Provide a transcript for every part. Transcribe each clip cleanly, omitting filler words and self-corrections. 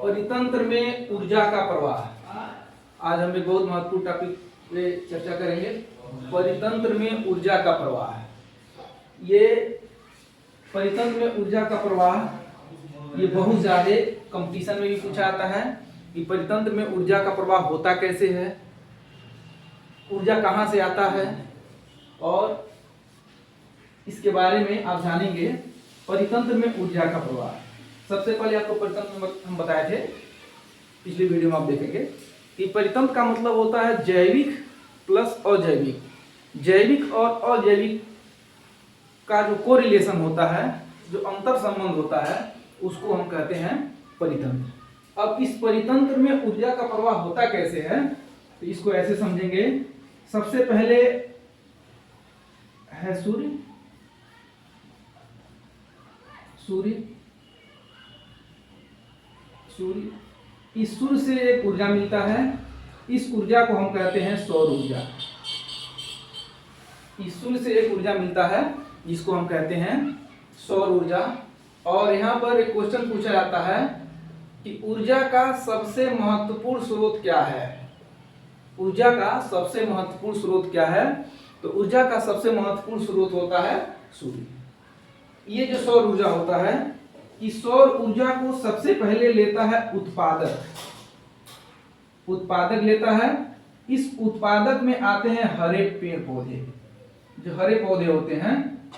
परितंत्र में ऊर्जा का प्रवाह। आज हम एक बहुत महत्वपूर्ण टॉपिक पे चर्चा करेंगे, परितंत्र में ऊर्जा का प्रवाह। ये परितंत्र में ऊर्जा का प्रवाह ये बहुत ज्यादा कंपटीशन में भी पूछा जाता है कि परितंत्र में ऊर्जा का प्रवाह होता कैसे है, ऊर्जा कहाँ से आता है, और इसके बारे में आप जानेंगे। परितंत्र में ऊर्जा का प्रवाह, सबसे पहले आपको परितंत्र में हम बताए थे पिछली वीडियो में, आप देखेंगे कि परितंत्र का मतलब होता है जैविक प्लस अजैविक। जैविक और अजैविक का जो कोरिलेशन होता है, जो अंतर संबंध होता है, उसको हम कहते हैं परितंत्र। अब इस परितंत्र में ऊर्जा का प्रवाह होता कैसे है, तो इसको ऐसे समझेंगे। सबसे पहले है सूर्य। इस सूर्य से एक ऊर्जा मिलता है, इस ऊर्जा को हम कहते हैं सौर ऊर्जा। इस सूर्य से एक ऊर्जा मिलता है जिसको हम कहते हैं सौर ऊर्जा। और यहाँ पर एक क्वेश्चन पूछा जाता है कि ऊर्जा का सबसे महत्वपूर्ण स्रोत क्या है। ऊर्जा का सबसे महत्वपूर्ण स्रोत क्या है, तो ऊर्जा का सबसे महत्वपूर्ण स्रोत होता है सूर्य। ये जो सौर ऊर्जा होता है, इस सौर ऊर्जा को सबसे पहले लेता है उत्पादक लेता है। इस उत्पादक में आते हैं हरे पेड़ पौधे। जो हरे पौधे होते हैं,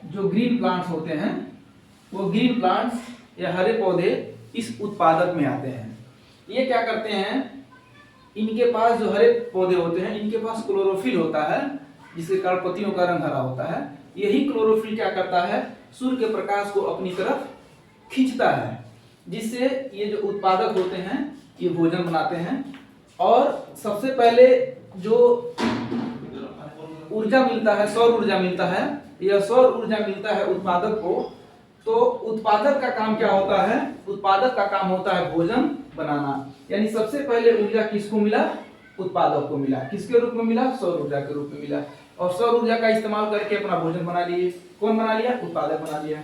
जो ग्रीन प्लांट्स होते हैं, वो ग्रीन प्लांट्स या हरे पौधे इस उत्पादक में आते हैं। ये क्या करते हैं, इनके पास जो हरे पौधे होते हैं, इनके पास क्लोरोफिल होता है, जिसके कारण पत्तियों का रंग हरा होता है। यही क्लोरोफिल क्या करता है, सूर्य के प्रकाश को अपनी तरफ खींचता है, जिससे ये जो उत्पादक होते हैं ये भोजन बनाते हैं। और सबसे पहले जो ऊर्जा मिलता है, सौर ऊर्जा मिलता है, यह सौर ऊर्जा मिलता है उत्पादक को। तो उत्पादक का काम क्या होता है, उत्पादक का काम होता है भोजन बनाना। यानी सबसे पहले ऊर्जा किसको मिला, उत्पादक को मिला। किसके रूप में मिला, सौर ऊर्जा के रूप में मिला। और सौर ऊर्जा का इस्तेमाल करके अपना भोजन बना लिए। कौन बना लिया, उत्पादक बना लिया।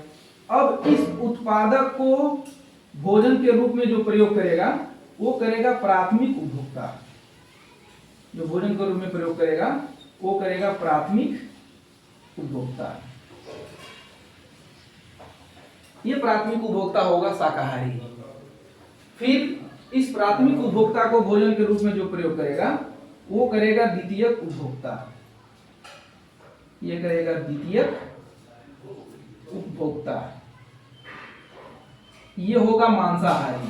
अब इस उत्पादक को भोजन के रूप में जो प्रयोग करेगा, वो करेगा प्राथमिक उपभोक्ता। जो भोजन के रूप में प्रयोग करेगा वो करेगा प्राथमिक उपभोक्ता। ये प्राथमिक उपभोक्ता होगा शाकाहारी। फिर इस प्राथमिक उपभोक्ता को भोजन के रूप में जो प्रयोग करेगा वो करेगा द्वितीयक उपभोक्ता। ये करेगा द्वितीयक उपभोक्ता, ये होगा मांसाहारी।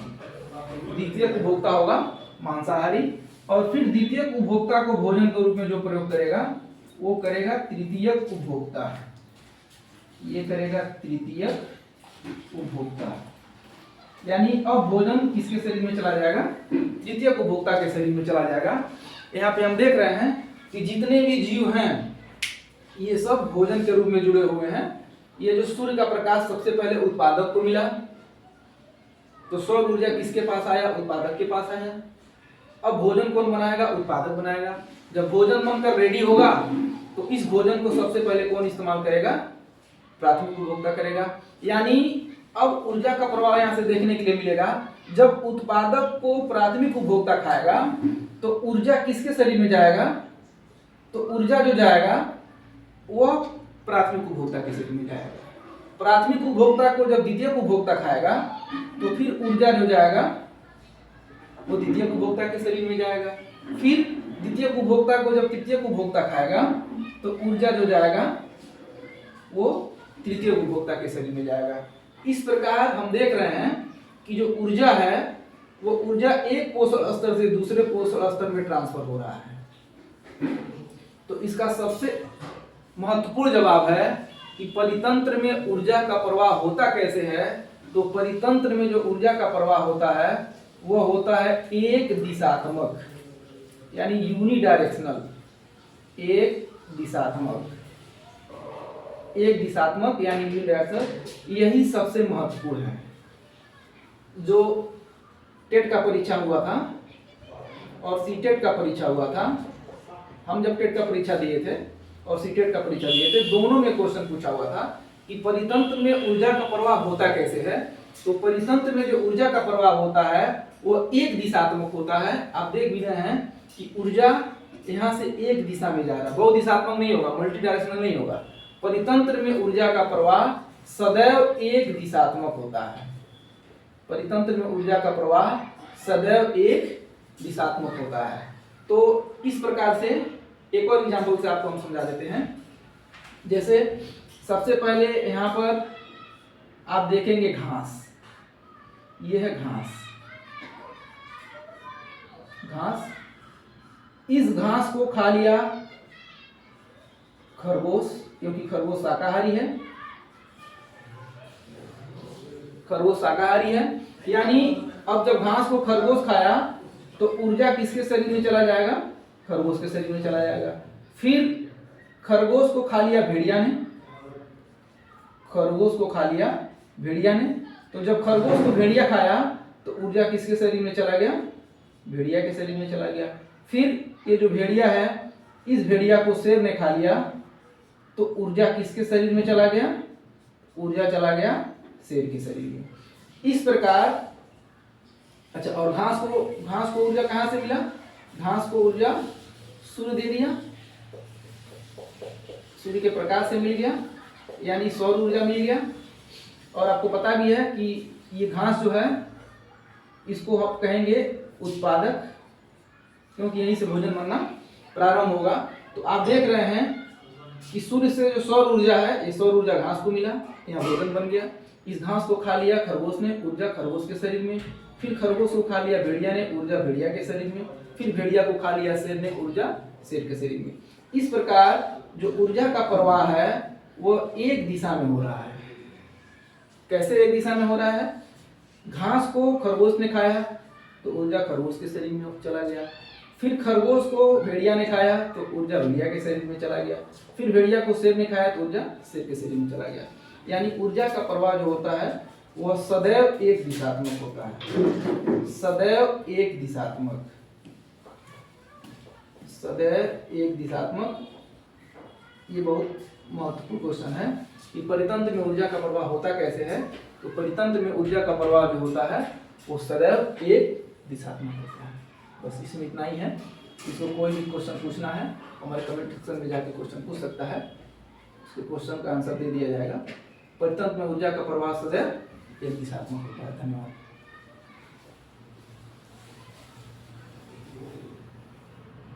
द्वितीयक उपभोक्ता होगा मांसाहारी। और फिर द्वितीयक उपभोक्ता को भोजन के रूप में जो प्रयोग करेगा वो करेगा तृतीयक उपभोक्ता। ये करेगा तृतीयक उपभोक्ता। यानी अब भोजन किसके शरीर में चला जाएगा, द्वितीयक उपभोक्ता के शरीर में चला जाएगा। यहाँ पे हम देख रहे हैं कि जितने भी जीव हैं ये सब भोजन के रूप में जुड़े हुए हैं। ये जो सूर्य का प्रकाश सबसे पहले उत्पादक को मिला, तो सौर ऊर्जा किसके पास आया, उत्पादक के पास आया। अब भोजन कौन बनाएगा, उत्पादक बनाएगा। जब भोजन बनकर रेडी होगा तो इस भोजन को सबसे पहले कौन इस्तेमाल करेगा, प्राथमिक उपभोक्ता करेगा। यानी अब ऊर्जा का प्रवाह यहाँ से देखने के लिए मिलेगा, जब उत्पादक को प्राथमिक उपभोक्ता खाएगा तो ऊर्जा किसके शरीर में जाएगा, तो ऊर्जा जो जाएगा वह प्राथमिक उपभोक्ता के शरीर में जाएगा। प्राथमिक उपभोक्ता को जब द्वितीयक उपभोक्ता खाएगा तो फिर ऊर्जा जो जाएगा वो द्वितीयक उपभोक्ता के शरीर में जाएगा। फिर द्वितीयक उपभोक्ता को जब तृतीयक उपभोक्ता खाएगा तो ऊर्जा जो जाएगा वो तृतीयक उपभोक्ता के शरीर में जाएगा। इस प्रकार हम देख रहे हैं कि जो ऊर्जा है वो ऊर्जा एक पोषण स्तर से दूसरे पोषण स्तर में ट्रांसफर हो रहा है। तो इसका सबसे महत्वपूर्ण जवाब है कि परितंत्र में ऊर्जा का प्रवाह होता कैसे है। तो परितंत्र में जो ऊर्जा का प्रवाह होता है वह होता है एक दिशात्मक, यानी यूनिडायरेक्शनल। एक दिशात्मक यानी यूनिडायरेक्शनल। यही सबसे महत्वपूर्ण है। जो टेट का परीक्षा हुआ था और सीटेट का परीक्षा हुआ था, हम जब टेट का परीक्षा दिए थे और सीटेट का परीक्षा दिए थे, दोनों में क्वेश्चन पूछा हुआ था कि परितंत्र में ऊर्जा का प्रवाह होता कैसे है। तो परितंत्र में जो ऊर्जा का प्रवाह होता है वो एक दिशात्मक होता है। आप देख भी रहे हैं कि ऊर्जा यहाँ से एक दिशा में जा रहा है, बहु दिशात्मक नहीं होगा, मल्टी डायरेक्शनल नहीं होगा। परितंत्र में ऊर्जा का प्रवाह सदैव एक दिशात्मक होता है। परितंत्र में ऊर्जा का प्रवाह सदैव एक दिशात्मक होता है। तो इस प्रकार से एक और एग्जांपल से आपको हम समझा देते हैं। जैसे सबसे पहले यहाँ पर आप देखेंगे घास, ये है घास। घास, इस घास को खा लिया खरगोश, क्योंकि खरगोश शाकाहारी है। खरगोश शाकाहारी है, यानी अब जब घास को खरगोश खाया तो ऊर्जा किसके शरीर में चला जाएगा? खरगोश के शरीर में चला जाएगा। फिर खरगोश को खा लिया भेड़िया ने, खरगोश को खा लिया भेड़िया ने, तो जब खरगोश को भेड़िया खाया तो ऊर्जा किसके शरीर में चला गया? भेड़िया के शरीर में चला गया। फिर ये जो भेड़िया है, इस भेड़िया को शेर ने खा लिया तो ऊर्जा किसके शरीर में चला गया? ऊर्जा चला गया शेर के शरीर में। इस प्रकार अच्छा, और घास को ऊर्जा कहाँ से मिला? घास को ऊर्जा सूर्य दे दिया, सूर्य के प्रकाश से मिल गया, यानी सौर ऊर्जा मिल गया। और आपको पता भी है कि ये घास जो है इसको हम कहेंगे उत्पादक, क्योंकि यहीं से भोजन बनना प्रारंभ होगा। तो आप देख रहे हैं कि सूर्य से जो सौर ऊर्जा है, ये सौर ऊर्जा घास को मिला, यहाँ भोजन बन गया। इस घास को खा लिया खरगोश ने, ऊर्जा खरगोश के शरीर में। फिर खरगोश को खा लिया भेड़िया ने, ऊर्जा भेड़िया के शरीर में। फिर भेड़िया को खा लिया शेर ने, ऊर्जा शेर के शरीर में। इस प्रकार जो ऊर्जा का प्रवाह है वो एक दिशा में हो रहा है। कैसे एक दिशा में हो रहा है? घास को खरगोश ने खाया तो ऊर्जा खरगोश के शरीर में चला गया। फिर खरगोश को भेड़िया ने खाया तो ऊर्जा भेड़िया के शरीर में चला गया। फिर भेड़िया को शेर ने खाया तो ऊर्जा शेर के शरीर में चला गया। यानी ऊर्जा का प्रवाह जो होता है वह सदैव एक दिशात्मक होता है। सदैव एक दिशात्मक, सदैव एक दिशात्मक। ये बहुत महत्वपूर्ण क्वेश्चन है कि परितंत्र में ऊर्जा का प्रवाह होता कैसे है। तो परितंत्र में ऊर्जा का प्रवाह जो होता है वो सदैव एक दिशात्मक होता है। बस इसमें इतना ही है। इसको कोई भी क्वेश्चन पूछना है हमारे कमेंट सेक्शन में जाके क्वेश्चन पूछ सकता है, उसके क्वेश्चन का आंसर दे दिया जाएगा। परितंत्र में ऊर्जा का प्रवाह सदैव एक दिशात्मक होता है। धन्यवाद।